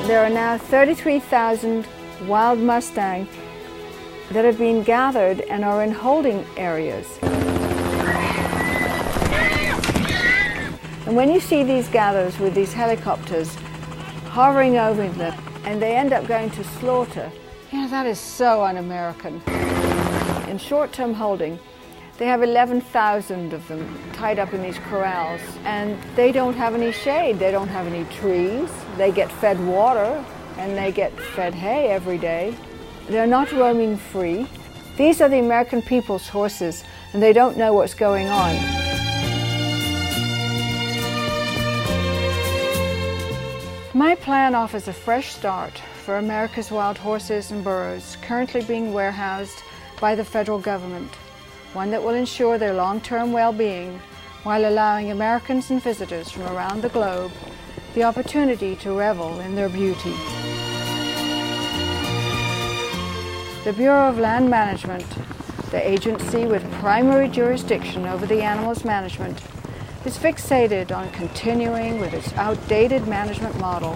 There are now 33,000 wild Mustangs that have been gathered and are in holding areas. And when you see these gathers with these helicopters hovering over them and they end up going to slaughter, that is so un-American. In short-term holding, they have 11,000 of them tied up in these corrals, and they don't have any shade, they don't have any trees, they get fed water and they get fed hay every day. They're not roaming free. These are the American people's horses, and they don't know what's going on. My plan offers a fresh start for America's wild horses and burros currently being warehoused by the federal government, one that will ensure their long-term well-being while allowing Americans and visitors from around the globe the opportunity to revel in their beauty. The Bureau of Land Management, the agency with primary jurisdiction over the animals' management, is fixated on continuing with its outdated management model,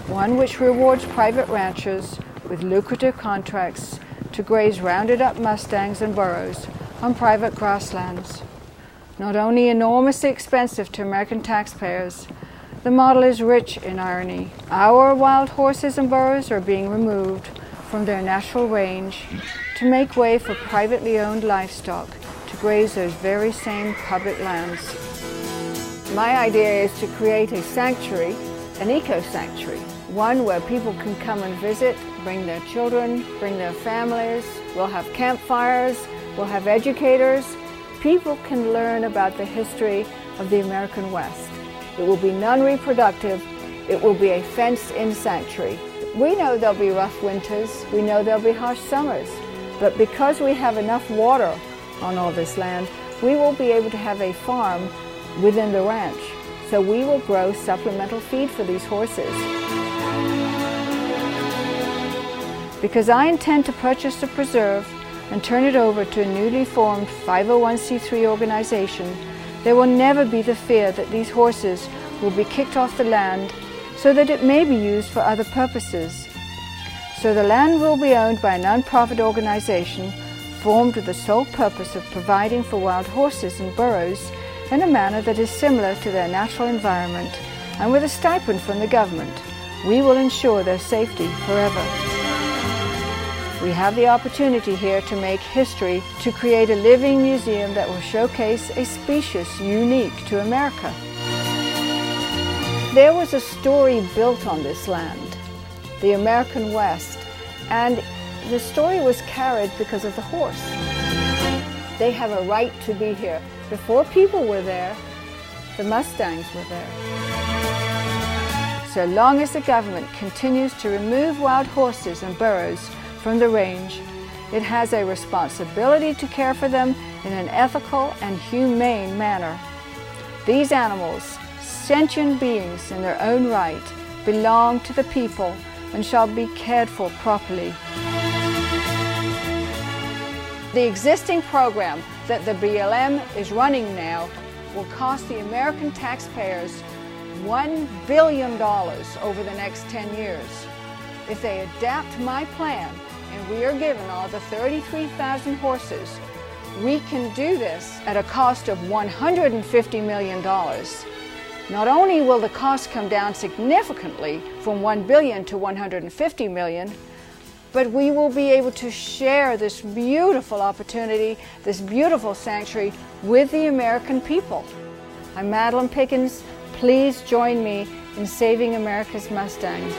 one which rewards private ranchers with lucrative contracts to graze rounded-up Mustangs and burros on private grasslands. Not only enormously expensive to American taxpayers, the model is rich in irony. Our wild horses and burros are being removed from their natural range to make way for privately owned livestock to graze those very same public lands. My idea is to create a sanctuary, an eco-sanctuary, one where people can come and visit, bring their children, bring their families. We'll have campfires, we'll have educators. People can learn about the history of the American West. It will be non-reproductive. It will be a fenced-in sanctuary. We know there'll be rough winters. We know there'll be harsh summers. But because we have enough water on all this land, we will be able to have a farm within the ranch. So we will grow supplemental feed for these horses. Because I intend to purchase the preserve and turn it over to a newly formed 501c3 organization, there will never be the fear that these horses will be kicked off the land so that it may be used for other purposes. So the land will be owned by a non-profit organization formed with the sole purpose of providing for wild horses and burros in a manner that is similar to their natural environment, and with a stipend from the government, we will ensure their safety forever. We have the opportunity here to make history, to create a living museum that will showcase a species unique to America. There was a story built on this land, the American West, and the story was carried because of the horse. They have a right to be here. Before people were there, the Mustangs were there. So long as the government continues to remove wild horses and burros from the range, it has a responsibility to care for them in an ethical and humane manner. These animals, sentient beings in their own right, belong to the people and shall be cared for properly. The existing program that the BLM is running now will cost the American taxpayers $1 billion over the next 10 years. If they adapt my plan and we are given all the 33,000 horses, we can do this at a cost of $150 million. Not only will the cost come down significantly from $1 billion to $150 million, but we will be able to share this beautiful opportunity, this beautiful sanctuary with the American people. I'm Madeleine Pickens. Please join me in saving America's Mustangs.